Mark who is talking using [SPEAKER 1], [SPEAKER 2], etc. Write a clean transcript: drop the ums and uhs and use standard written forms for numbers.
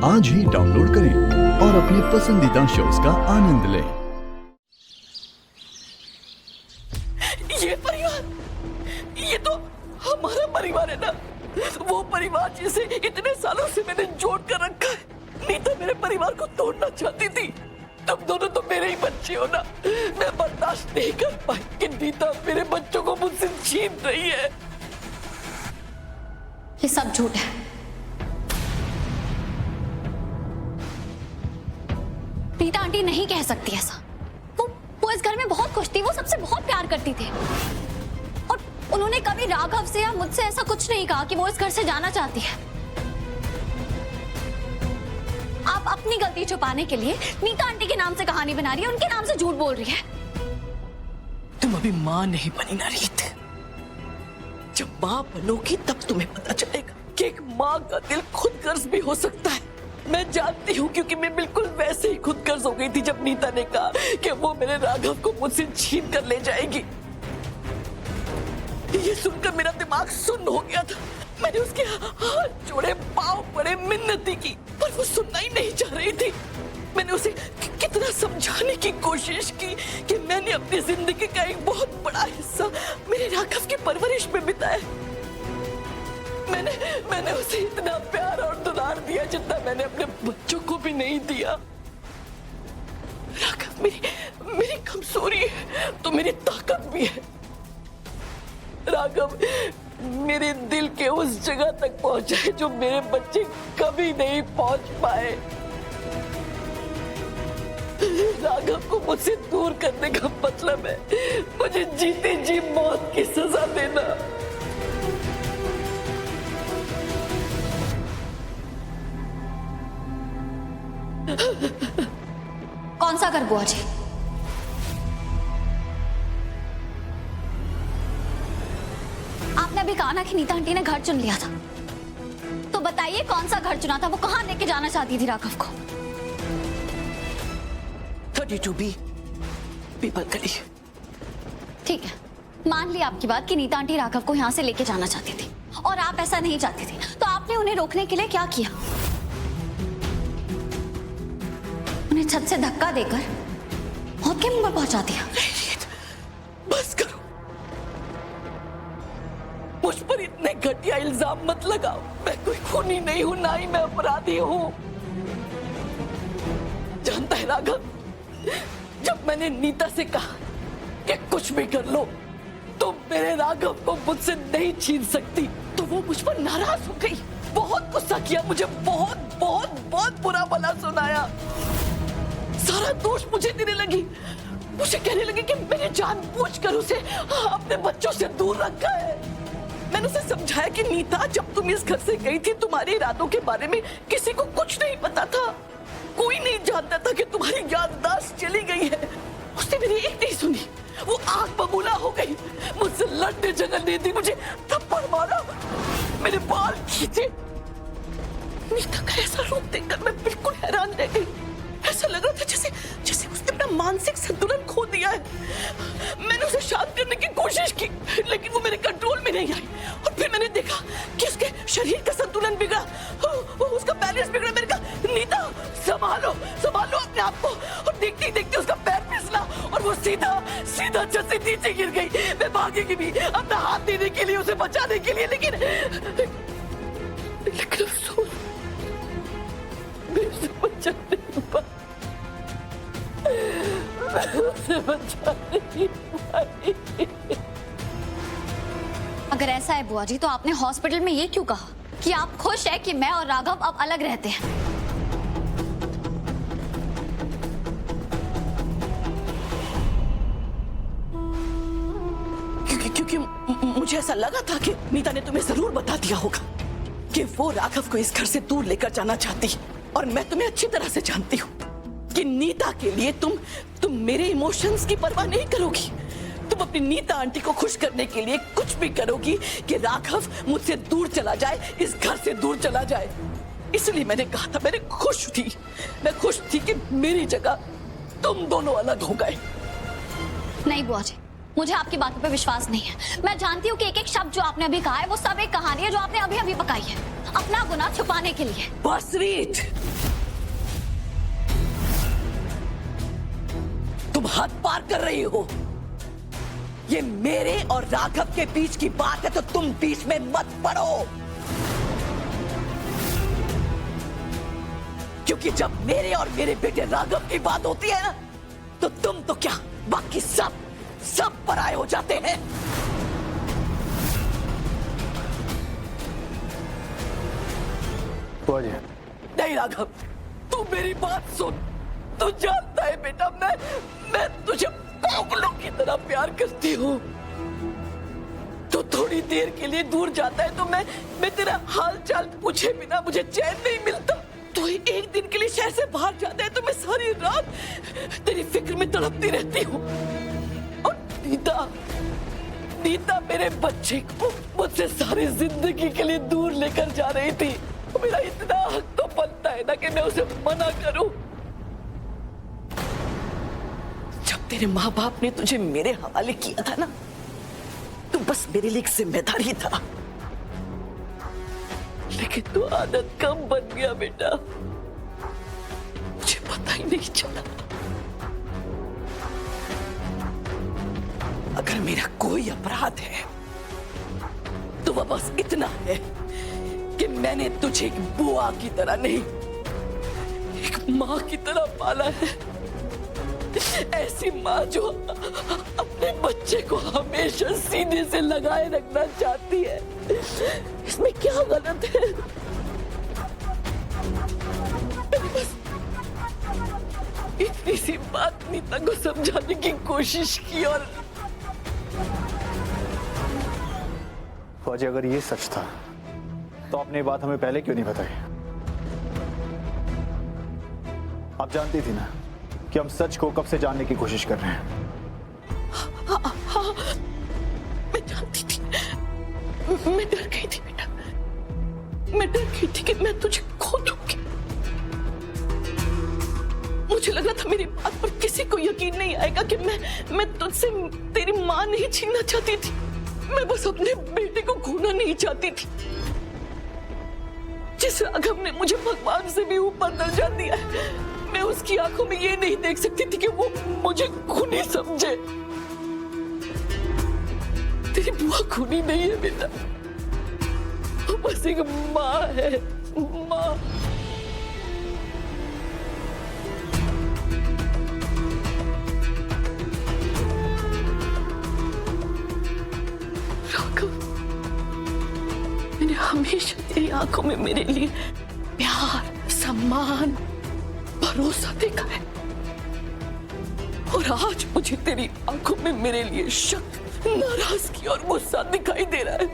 [SPEAKER 1] आज ही डाउनलोड करें और अपने पसंदीदा शोज का आनंद लें।
[SPEAKER 2] ये परिवार, ये तो हमारा परिवार है ना, वो परिवार जिसे इतने सालों से मैंने जोड़ कर रखा है। नीता मेरे परिवार को तोड़ना चाहती थी। तुम दोनों तो मेरे ही बच्चे हो ना। मैं बर्दाश्त नहीं कर पाई कि नीता मेरे बच्चों को मुझसे छीन रही है।
[SPEAKER 3] ये सब झूठ है। नीता आंटी नहीं कह सकती ऐसा। वो इस घर में बहुत खुश थी, वो सबसे बहुत प्यार करती थी और उन्होंने कभी राघव से या मुझसे ऐसा कुछ नहीं कहा कि वो इस घर से जाना चाहती है। आप अपनी गलती छुपाने के लिए नीता आंटी के नाम से कहानी बना रही है, उनके नाम से झूठ बोल रही है।
[SPEAKER 2] तुम अभी माँ नहीं बनी ना रीत। जब माँ बनोगी तब तुम्हें पता चलेगा कि एक माँ का दिल खुदगर्ज भी हो सकता है। मैं जानती हूँ क्योंकि मैं बिल्कुल वैसे ही खुदगर्ज हो गई थी जब नीता ने कहा कि वो मेरे राघव को मुझसे छीन कर ले जाएगी। ये सुनकर मेरा दिमाग सुन्न हो गया था। मैंने उसके हाथ जोड़े, पाँव पड़े, मिन्नती की, पर वो सुनना ही नहीं चाह रही थी। मैंने उसे कितना समझाने की कोशिश की कि मैंने अपनी जिंदगी का एक बहुत बड़ा हिस्सा मेरे राघव की परवरिश में बिताया। मैंने उसे इतना प्यार और दुलार दिया जितना मैंने अपने बच्चों को भी नहीं दिया। राघव मेरी कमजोरी है तो मेरी ताकत भी है। राघव मेरे दिल के उस जगह तक पहुंचा जो मेरे बच्चे कभी नहीं पहुंच पाए। राघव को मुझसे दूर करने का मतलब है मुझे जीते जी मौत की सजा देना।
[SPEAKER 3] कौन सा घर बुआ जी? आपने अभी कहा ना कि नीता आंटी ने घर चुन लिया था, तो बताइए कौन सा घर चुना था? वो कहां लेके जाना चाहती थी राघव को?
[SPEAKER 2] 32B पीपल गली।
[SPEAKER 3] ठीक है, मान ली आपकी बात कि नीता आंटी राघव को यहां से लेके जाना चाहती थी और आप ऐसा नहीं चाहती थी, तो आपने उन्हें रोकने के लिए क्या किया? उन्हें छत से धक्का देकर मौत के मुंह पर पहुंचा दिया।
[SPEAKER 2] बस करो, मुझ पर इतने घटिया इल्जाम मत लगाओ। मैं कोई खूनी नहीं हूं, ना ही मैं अपराधी हूं। जानता है राघव, जब मैंने नीता से कहा कि कुछ भी कर लो तो मेरे राघव को मुझसे नहीं छीन सकती, तो वो मुझ पर नाराज हो गई। बहुत गुस्सा किया मुझे, बहुत बहुत बहुत बुरा भला सुनाया। सारा दोष मुझे देने लगी। मुझे कहने लगी कि मैंने जानबूझकर उसे अपने बच्चों से दूर रखा है। मैंने उसे समझाया कि नीता, जब तुम इस घर से गई थी तुम्हारे इरादों के बारे में किसी को कुछ नहीं पता था। कोई नहीं जानता था कि तुम्हारी याददाश्त चली गई है। उसने मेरी एक नहीं सुनी, वो आग बबूला हो गई, मुझसे लड़ने जगह नहीं दी, मुझे थप्पड़ मारा, मेरे बाल खींचे। नीता का ऐसा रूप देखकर मैं बिल्कुल हैरान रह गई। ऐसा लग रहा था जैसे उसने अपना मानसिक संतुलन खो दिया है। मैंने उसे शांत करने की कोशिश की, लेकिन वो मेरे कंट्रोल में नहीं आई। और फिर मैंने देखा कि उसके शरीर का संतुलन बिगड़ा, उसका बैलेंस बिगड़ा। मैंने कहा, नीता संभालो अपने आप को। और देखते ही देखते उसका पैर फिसला और वो सीधा छत से नीचे गिर गई। मैं भागेगी भी अपना हाथ देने के लिए, उसे बचाने के लिए, लेकिन अफसोस मेरे से बचा नहीं पाया।
[SPEAKER 3] अगर ऐसा है बुआ जी, तो आपने हॉस्पिटल में ये क्यों कहा कि आप खुश है कि मैं और राघव अब अलग रहते हैं?
[SPEAKER 2] क्योंकि मुझे ऐसा लगा था कि नीता ने तुम्हें जरूर बता दिया होगा कि वो राघव को इस घर से दूर लेकर जाना चाहती है। और मैं तुम्हें अच्छी तरह से जानती हूँ कि नीता के लिए तुम मेरे इमोशंस की परवाह नहीं करोगी। तुम अपनी नीता आंटी को खुश करने के लिए कुछ भी करोगी कि राघव मुझसे दूर चला जाए, इस घर से दूर चला जाए। इसलिए मैंने कहा था, मैं खुश थी कि मेरी जगह तुम दोनों अलग हो गए।
[SPEAKER 3] नहीं बुआ जी, मुझे आपकी बातों पे विश्वास नहीं है। मैं जानती हूँ कि एक एक शब्द जो आपने अभी कहा है वो सब एक कहानी है जो आपने अभी अभी पकाई है अपना गुनाह छुपाने के लिए।
[SPEAKER 2] बस रीत, हद पार कर रही हो। ये मेरे और राघव के बीच की बात है तो तुम बीच में मत पड़ो, क्योंकि जब मेरे और मेरे बेटे राघव की बात होती है ना, तो तुम तो क्या बाकी सब पराये हो जाते हैं। नहीं राघव, तू मेरी बात सुन। तू जानता है बेटा, मैं तुझे पागलों की तरह प्यार करती हूँ। तो थोड़ी देर के लिए दूर जाता है तो मैं तेरा हाल चाल पूछे बिना मुझे चैन नहीं मिलता। तो एक दिन के लिए शहर से बाहर जाता है तो मैं सारी रात तेरी फिक्र में तड़पती रहती हूँ। और नीता मेरे बच्चे को मुझसे सारी जिंदगी के लिए दूर लेकर जा रही थी। मेरा इतना हक तो बनता है ना कि मैं उसे मना करूं। जब तेरे माँ बाप ने तुझे मेरे हवाले किया था ना, तो बस मेरे लिए एक जिम्मेदारी था, लेकिन तू आदत कम बन गया बेटा, मुझे पता ही नहीं चला। अगर मेरा कोई अपराध है तो वह बस इतना है कि मैंने तुझे एक बुआ की तरह नहीं, एक माँ की तरह पाला है। ऐसी माँ जो अपने बच्चे को हमेशा सीने से लगाए रखना चाहती है। इसमें क्या गलत है? मैंने बस इतनी सी बात नीता को समझाने की कोशिश की। और
[SPEAKER 4] फौजी, अगर ये सच था तो आपने ये बात हमें पहले क्यों नहीं बताई? आप जानती थी ना कि हम सच को कब से जानने की कोशिश कर रहे हैं।
[SPEAKER 2] हाँ, मैं जानती थी। मैं डर गई थी बेटा, मैं डर गई थी कि मैं तुझे खो दूंगी। मुझे लगा था मेरी बात पर किसी को यकीन नहीं आएगा कि मैं तुझसे तेरी माँ नहीं छीनना चाहती थी। मैं बस अपने बेटे को खोना नहीं चाहती थी। जिस राघव ने मुझे भगवान से भी ऊपर दर्जा दिया है, मैं उसकी आंखों में ये नहीं देख सकती थी कि वो मुझे खूनी समझे। तेरी बुआ खूनी नहीं है बेटा, वो बस एक माँ है, माँ। राघव, मैंने हमेशा तेरी आंखों में मेरे लिए प्यार, सम्मान, भरोसा देखा है, और आज मुझे तेरी आंखों में मेरे लिए शक, नाराजगी और गुस्सा दिखाई दे रहा है।